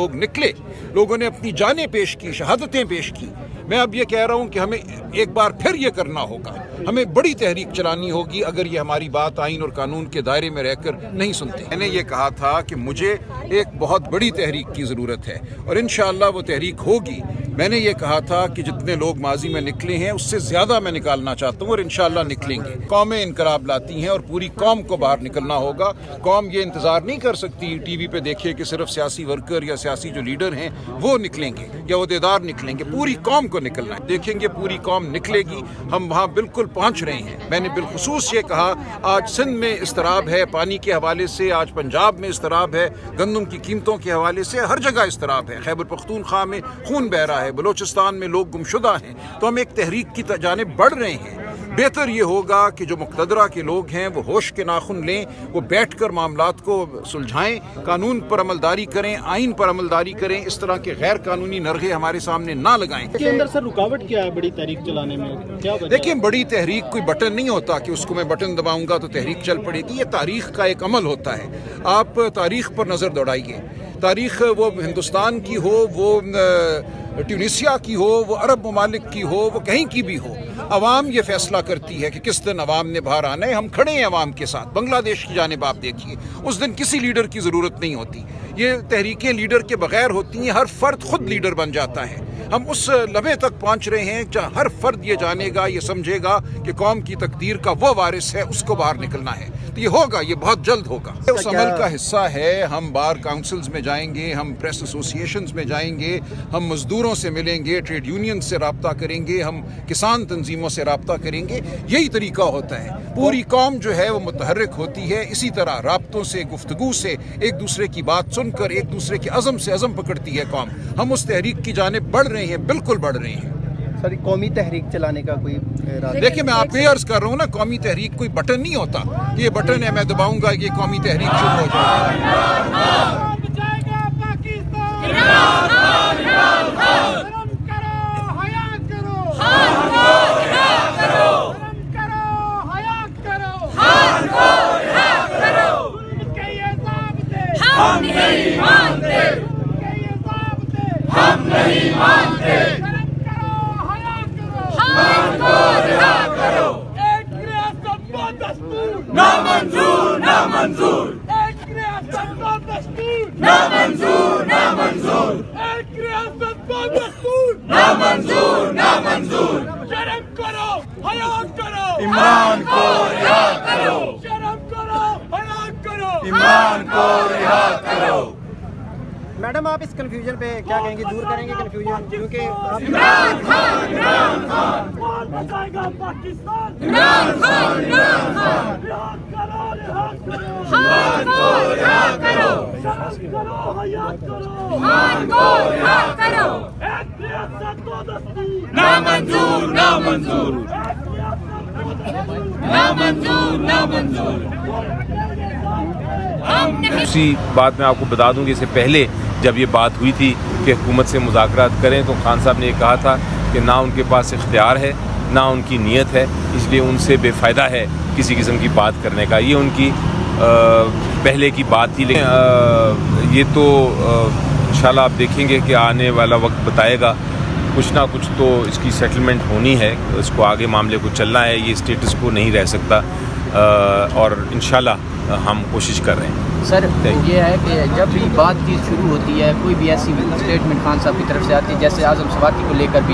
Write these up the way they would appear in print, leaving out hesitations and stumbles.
लोग निकले, लोगों ने अपनी जानें पेश की, शहादतें पेश की। मैं अब ये कह रहा हूँ कि हमें एक बार फिर ये करना होगा, हमें बड़ी तहरीक चलानी होगी अगर ये हमारी बात आइन और कानून के दायरे में रहकर नहीं सुनते। मैंने ये कहा था कि मुझे एक बहुत बड़ी तहरीक की ज़रूरत है और इंशाअल्लाह वो तहरीक होगी। मैंने ये कहा था कि जितने लोग माजी में निकले हैं उससे ज़्यादा मैं निकालना चाहता हूँ और इंशाअल्लाह निकलेंगे। कौमें इनकलाब लाती हैं और पूरी कौम को बाहर निकलना होगा। कौम ये इंतज़ार नहीं कर सकती टीवी पे देखे कि सिर्फ सियासी वर्कर या सियासी जो लीडर हैं वो निकलेंगे या ओहदेदार निकलेंगे। पूरी कौम को निकलना है, देखेंगे पूरी कौम निकलेगी। हम वहाँ बिल्कुल पहुँच रहे हैं। मैंने बिलखुसूस ये कहा, आज सिंध में इस्तराब है पानी के हवाले से, आज पंजाब में इस्तराब है गंदम की कीमतों के हवाले से, हर जगह इस्तराब है। खैबर पख्तूनख्वा में खून बह रहा है, बलोचिस्तान में लोग गुमशुदा हैं। तो हम एक तहरीक की जानिब बढ़ रहे हैं। बेहतर ये होगा कि जो मुक़तदरा के लोग हैं वो होश के नाखुन लें, वो बैठ कर मामलात को सुलझाएं, कानून पर अमलदारी करें, आइन पर अमलदारी करें, इस तरह के गैर कानूनी नरगे हमारे सामने ना लगाएं। इसके अंदर सर रुकावट क्या है बड़ी तहरीक चलाने में, क्या वजह? देखिए, बड़ी तहरीक कोई बटन नहीं होता कि उसको मैं बटन दबाऊंगा तो तहरीक चल पड़ेगी। ये तारीख का एक अमल होता है। आप तारीख पर नज़र दौड़ाइए। तारीख वो हिंदुस्तान की हो, वो ट्यूनिसिया की हो, वो अरब ममालिक की हो, वो कहीं की भी हो, अवाम ये फैसला करती है कि किस दिन अवाम ने बाहर आना है। हम खड़े हैं अवाम के साथ। बांग्लादेश की जानिब आप देखिए, उस दिन किसी लीडर की ज़रूरत नहीं होती। ये तहरीकें लीडर के बगैर होती हैं, हर फर्द खुद लीडर बन जाता है। हम उस लम्हे तक पहुँच रहे हैं जहाँ हर फर्द ये जानेगा, ये समझेगा कि कौम की तकदीर का वो वारिस है, उसको बाहर निकलना है। तो ये होगा, ये बहुत जल्द होगा। उस अमल का हिस्सा है, हम बार काउंसिल्स में जाएंगे, हम प्रेस एसोसिएशंस में जाएंगे, हम मजदूरों से मिलेंगे, ट्रेड यूनियन से रब्ता करेंगे, हम किसान तंजीमों से रब्ता करेंगे। यही तरीका होता है। पूरी कौम जो है वो मुतहर्रिक होती है इसी तरह, राब्तों से, गुफ्तगू से, एक दूसरे की बात सुनकर, एक दूसरे के अज़म से अज़म पकड़ती है कौम। हम उस तहरीक की जानिब बढ़ रहे हैं, बिल्कुल बढ़ रहे हैं। सर, कौमी तहरीक चलाने का कोई देखिए, मैं आपको अर्ज कर रहा हूँ ना, कौमी तहरीक कोई बटन नहीं होता कि ये बटन है मैं दबाऊंगा ये कौमी तहरीक शुरू हो जाएगी। नामंजूर नामंजूर, एक रियासत का दस्तूर नामंजूर नामंजूर, एक रियासत का दस्तूर नामंजूर नामंजूर। शर्म करो, हया करो, इमरान को रिहा करो। शर्म करो, हया करो, इमरान को रिहा करो। मैडम, आप इस कंफ्यूजन पे क्या कहेंगे, दूर करेंगे कंफ्यूजन? क्योंकि इमरान खान कौन बचाएगा पाकिस्तान? इमरान खान रिहा करो, रिहा करो, खान को रिहा करो। शर्म करो, हया करो, खान को रिहा करो। एक रियासत को दस्तूर नामंजूर नामंजूर, नामंजूर नामंजूर। उसी बात मैं आपको बता दूं कि इससे पहले जब ये बात हुई थी कि हुकूमत से मुज़ाकरात करें, तो खान साहब ने ये कहा था कि ना उनके पास इख्तियार है ना उनकी नीयत है, इसलिए उनसे बेफ़ायदा है किसी किस्म की बात करने का। ये उनकी पहले की बात थी। लेकिन ये तो इंशाल्लाह आप देखेंगे कि आने वाला वक्त बताएगा। कुछ ना कुछ तो इसकी सेटलमेंट होनी है, इसको आगे मामले को चलना है, ये स्टेटस को नहीं रह सकता। और इंशाल्लाह हम कोशिश कर रहे हैं। सर, ये है कि जब भी बातचीत शुरू होती है, कोई भी ऐसी स्टेटमेंट खान साहब की तरफ से आती है, जैसे आज़म सवाती को लेकर भी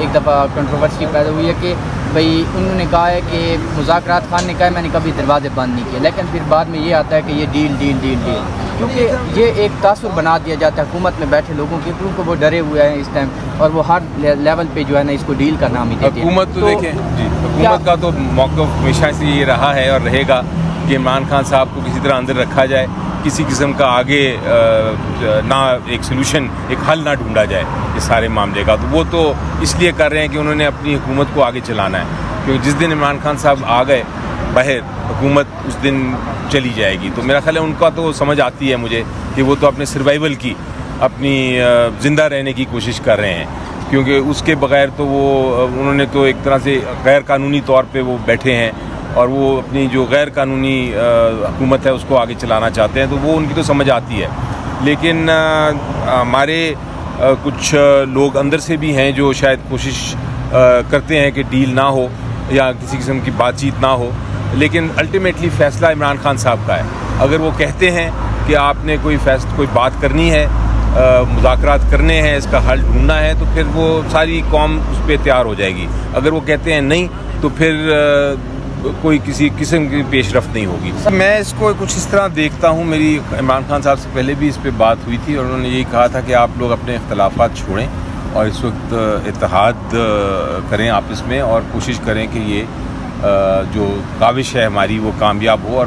एक दफ़ा कंट्रोवर्सी पैदा हुई है कि भाई उन्होंने कहा है कि मुज़ाकरात खान ने कहा है मैंने कभी दरवाजे बंद नहीं किए, लेकिन फिर बाद में ये आता है कि ये डील डील डील डील, क्योंकि ये एक तासुर बना दिया जाता है हुकूमत में बैठे लोगों के, क्योंकि वो डरे हुए हैं इस टाइम और वो हर लेवल पे जो है ना इसको डील का नाम ही देते हैं। हुकूमत तो देखें जी, हुकूमत का तो मौक़िफ़ हमेशा से ये रहा है और रहेगा कि इमरान खान साहब को किसी तरह अंदर रखा जाए, किसी किस्म का आगे ना एक सलूशन, एक हल ना ढूंढा जाए इस सारे मामले का। तो वो तो इसलिए कर रहे हैं कि उन्होंने अपनी हुकूमत को आगे चलाना है, क्योंकि जिस दिन इमरान खान साहब आ गए बाहर, हुकूमत उस दिन चली जाएगी। तो मेरा ख्याल है उनका तो समझ आती है मुझे कि वो तो अपने सर्वाइवल की, अपनी ज़िंदा रहने की कोशिश कर रहे हैं, क्योंकि उसके बग़ैर तो वो उन्होंने तो एक तरह से गैर कानूनी तौर पे वो बैठे हैं और वो अपनी जो गैर कानूनी हुकूमत है उसको आगे चलाना चाहते हैं। तो वो उनकी तो समझ आती है। लेकिन हमारे कुछ लोग अंदर से भी हैं जो शायद कोशिश करते हैं कि डील ना हो या किसी किस्म की बातचीत ना हो, लेकिन अल्टीमेटली फ़ैसला इमरान खान साहब का है। अगर वो कहते हैं कि आपने कोई बात करनी है, मुज़ाकरात करने हैं, इसका हल ढूंढना है, तो फिर वो सारी कौम उस पर तैयार हो जाएगी। अगर वो कहते हैं नहीं, तो फिर कोई किसी किस्म की पेशरफ्त नहीं होगी। मैं इसको कुछ इस तरह देखता हूँ, मेरी इमरान खान साहब से पहले भी इस पर बात हुई थी और उन्होंने यही कहा था कि आप लोग अपने इख्तलाफात छोड़ें और इस वक्त इत्तेहाद करें आपस में और कोशिश करें कि ये जो काविश है हमारी वो कामयाब हो और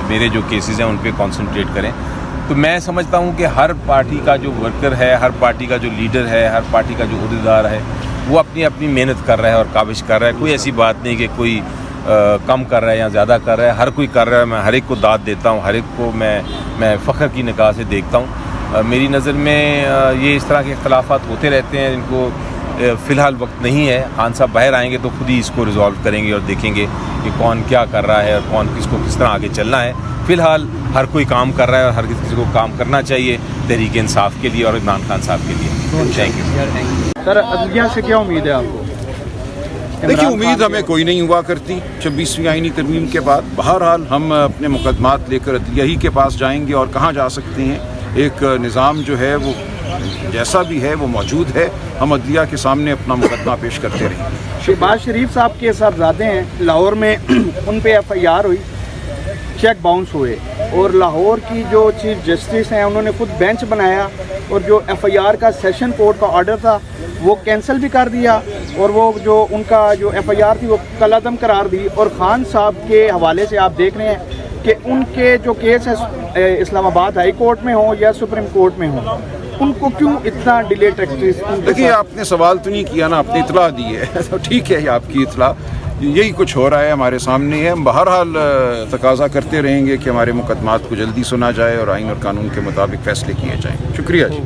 मेरे जो केसेस हैं उन पर कॉन्सनट्रेट करें। तो मैं समझता हूँ कि हर पार्टी का जो वर्कर है, हर पार्टी का जो लीडर है, हर पार्टी का जो उहदेदार है, वो अपनी अपनी मेहनत कर रहा है और काविश कर रहा है। कोई ऐसी बात नहीं कि कोई कम कर रहा है या ज़्यादा कर रहा है, हर कोई कर रहा है। मैं हर एक को दाद देता हूँ, हर एक को मैं फ़ख्र की निगाह से देखता हूँ। मेरी नज़र में ये इस तरह के इख्तलाफात होते रहते हैं, इनको फ़िलहाल वक्त नहीं है। खान साहब बाहर आएंगे तो खुद ही इसको रिजॉल्व करेंगे और देखेंगे कि कौन क्या कर रहा है और कौन किसको किस तरह आगे चलना है। फ़िलहाल हर कोई काम कर रहा है और हर किसी को काम करना चाहिए तहरीक इंसाफ के लिए और इमरान खान साहब के लिए। Thank you sir. अदलिया से क्या उम्मीद है आपको? देखिए, उम्मीद हमें कोई नहीं हुआ करती 26वीं आईनी तरमीम के बाद। बहरहाल हम अपने मुकदमात लेकर अदलिया ही के पास जाएंगे और कहाँ जा सकते हैं। एक निज़ाम जो है वो जैसा भी है वो मौजूद है, हम अदलिया के सामने अपना मुकदमा पेश करते रहेंगे। शहबाज शरीफ साहब के साहबजादे हैं, लाहौर में उन पे FIR हुई, चेक बाउंस हुए और लाहौर की जो चीफ जस्टिस हैं उन्होंने खुद बेंच बनाया और जो FIR का सेशन कोर्ट का ऑर्डर था वो कैंसिल भी कर दिया और वो जो उनका जो FIR थी वो कलअदम करार दी। और खान साहब के हवाले से आप देख रहे हैं कि उनके जो केस है इस्लामाबाद हाई कोर्ट में हो या सुप्रीम कोर्ट में हो, उनको क्यों इतना डिले टैक्सेस? देखिए, आपने सवाल तो नहीं किया ना, आपने इतला दी है तो ठीक है, आपकी इतला यही कुछ हो रहा है हमारे सामने है। हम बहरहाल तकाजा करते रहेंगे कि हमारे मुकदमात को जल्दी सुना जाए और आइन और कानून के मुताबिक फैसले किए जाएँ। शुक्रिया जी।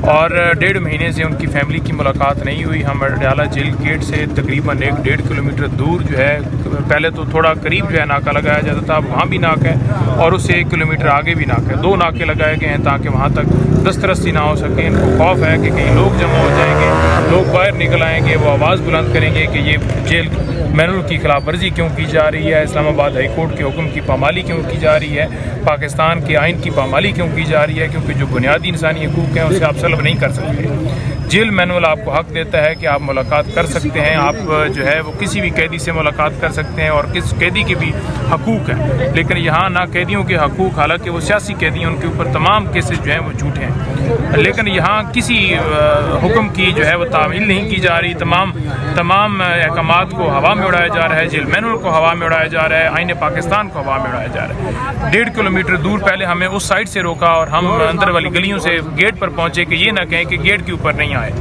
और 1.5 महीने से उनकी फैमिली की मुलाकात नहीं हुई। हम अडयाला जेल गेट से तकरीबन 1-1.5 किलोमीटर दूर जो है, पहले तो थोड़ा करीब जो है नाका लगाया जाता था, अब वहाँ भी नाका है और उससे 1 किलोमीटर आगे भी नाका है। 2 नाके लगाए गए हैं ताकि वहाँ तक दस्तरसी ना हो सके। इनको खौफ है कि कहीं लोग जमा हो जाएंगे, लोग बाहर निकल आएंगे, वो आवाज़ बुलंद करेंगे कि ये जेल मैनुअल की खिलाफ वर्जी क्यों की जा रही है, इस्लामाबाद हाई कोर्ट के हुक्म की पामाली क्यों की जा रही है, पाकिस्तान के आइन की पामाली क्यों की जा रही है, क्योंकि जो बुनियादी इंसानी हकूक़ हैं उसे आप सल्ब नहीं कर सकते। जेल मैनुअल आपको हक देता है कि आप मुलाकात कर सकते हैं, आप जो है वो किसी भी कैदी से मुलाकात कर सकते हैं और किस कैदी के भी हकूक़ हैं। लेकिन यहाँ ना कैदियों के हकूक़, हालांकि वो सियासी कैदी हैं, उनके ऊपर तमाम केसेस जो हैं वो झूठे हैं, लेकिन यहाँ किसी हुक्म की जो है वो तामील नहीं की जा रही। तमाम अहकामात को हवा में उड़ाया जा रहा है, जेल मैनुअल को हवा में उड़ाया जा रहा है, आईने पाकिस्तान को हवा में उड़ाया जा रहा है। 1.5 किलोमीटर दूर पहले हमें उस साइड से रोका और हम अंदर वाली गलियों से गेट पर पहुँचे कि ये ना कहें कि गेट के ऊपर नहीं आए,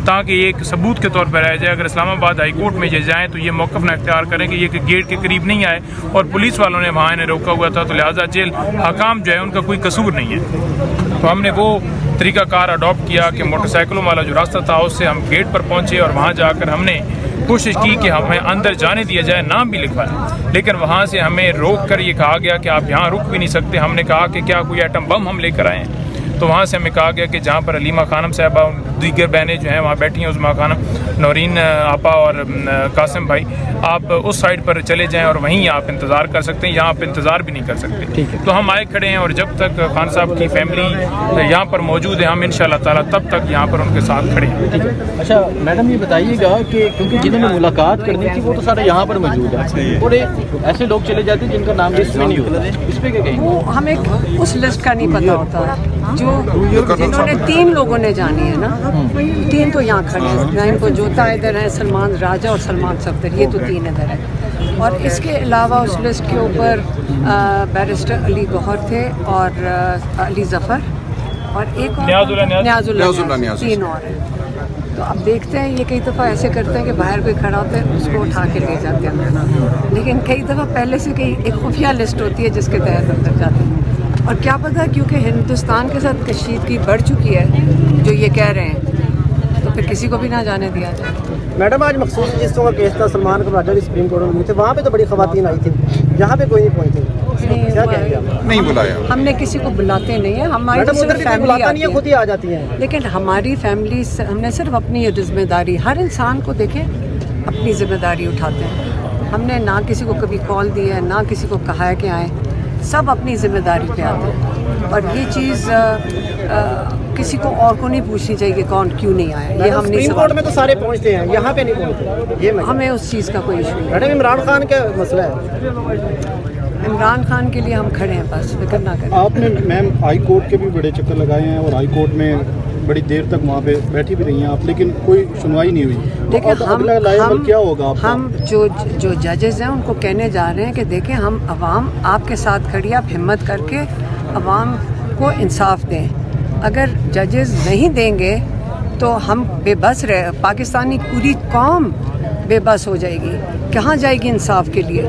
ताकि ये एक सबूत के तौर पर रह जाए। अगर इस्लामाबाद हाई कोर्ट में ये जाएँ तो ये मौक़िफ़ ना इख्तियार करें कि ये कि गेट के करीब नहीं आए और पुलिस वालों ने वहाँ इन्हें रोका हुआ था, तो लिहाजा जेल हकाम जो है उनका कोई कसूर नहीं है। तो हमने वो तरीक़ाकार अडॉप्ट किया कि मोटरसाइकिलों वाला जो रास्ता था उससे हम गेट पर पहुँचे और वहाँ जाकर हमने कोशिश की कि हमें अंदर जाने दिया जाए, नाम भी लिखवाएं, लेकिन वहाँ से हमें रोक कर ये कहा गया कि आप यहाँ रुक भी नहीं सकते। हमने कहा कि क्या कोई आइटम बम हम लेकर आए हैं? तो वहाँ से हमें कहा गया कि जहाँ पर अलीमा खानम साहबा दीगर बहनें जो हैं वहाँ बैठी हैं, उस्मा खानम, नौरीन आपा और कासिम भाई, आप उस साइड पर चले जाएं और वहीं आप इंतज़ार कर सकते हैं, यहाँ आप इंतज़ार भी नहीं कर सकते। तो हम आए खड़े हैं और जब तक खान साहब की फैमिली यहाँ पर मौजूद है हम इंशाअल्लाह ताला तब तक यहाँ पर उनके साथ खड़े हैं। अच्छा मैडम, ये बताइएगा कि क्योंकि जिन्होंने मुलाकात करनी थी वो तो सारे यहाँ पर मौजूद है और ऐसे लोग चले जाते हैं जिनका नाम लिस्ट में नहीं होता, इस पर क्या कहेंगे? वो हमें उस लिस्ट का नहीं पता होता, जो जिन्होंने 3 लोगों ने जानी है ना, 3 तो यहाँ खड़े हैं, नाइम को जोता इधर है, सलमान राजा और सलमान सफ्दर, ये तो 3 इधर है। और इसके अलावा उस लिस्ट के ऊपर बैरिस्टर अली गौहर थे और अली जफ़र और एक न्याजुल्लाह, 3 और हैं। तो अब देखते हैं, ये कई दफ़ा ऐसे करते हैं कि बाहर कोई खड़ा होता है उसको उठा के ले जाते हैं, लेकिन कई दफ़ा पहले से कई एक खुफिया लिस्ट होती है जिसके तहत अंदर जाते हैं। और क्या पता, क्योंकि हिंदुस्तान के साथ कशीदगी बढ़ चुकी है जो ये कह रहे हैं, तो फिर किसी को भी ना जाने दिया जाए। मैडम, आज मखसूस जिसों का केस था, सलमान को राजा भी सुप्रीम कोर्ट में थे, वहाँ पे तो बड़ी ख़वातीन आई थी, यहाँ पे कोई नहीं पहुँची। क्या कहेंगे आप? नहीं बुलाया। हमने किसी को बुलाते नहीं है, हमारी मैडम सिर्फ उधर भी कोई फैमिली बुलाता नहीं है, आती खुद है। ही आ जाती है। लेकिन हमारी फैमिली हमने सिर्फ अपनी ये जिम्मेदारी, हर इंसान को देखें अपनी जिम्मेदारी उठाते हैं। हमने ना किसी को कभी कॉल दिया है, ना किसी को कहा है कि आए, सब अपनी जिम्मेदारी पे आते हैं। और ये चीज़ किसी को और को नहीं पूछनी चाहिए कि कौन क्यों नहीं आया, ये हम नहीं सुप्रीम कोर्ट में तो सारे पहुंचते हैं, यहाँ पे नहीं पहुंचते, ये हमें उस चीज़ का कोई इशू नहीं। मैडम इमरान खान का मसला है। इमरान खान के लिए हम खड़े हैं, बस फिक्र ना करें। आपने मैम हाई कोर्ट के भी बड़े चक्कर लगाए हैं और हाई कोर्ट में बड़ी देर तक वहाँ पे बैठी भी रही हैं आप, लेकिन कोई सुनवाई नहीं हुई। देखिए अब अगला लायबल क्या होगा आपका? हम जो जजेस हैं उनको कहने जा रहे हैं कि देखें हम अवाम आपके साथ खड़ी है, आप हिम्मत करके अवाम को इंसाफ दें। अगर जजेस नहीं देंगे तो हम बेबस रहे, पाकिस्तानी पूरी कौम बेबस हो जाएगी, कहाँ जाएगी इंसाफ के लिए।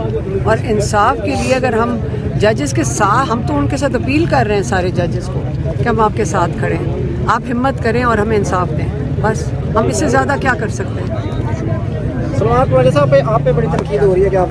और इंसाफ के लिए अगर हम जजेस के साथ, हम तो उनके साथ अपील कर रहे हैं सारे जजेस को कि हम आपके साथ खड़े हैं, आप हिम्मत करें और हमें इंसाफ दें, बस हम इससे ज़्यादा क्या कर सकते हैं। सलमान साहब पे आप पे बड़ी तनकीद हो रही है कि आप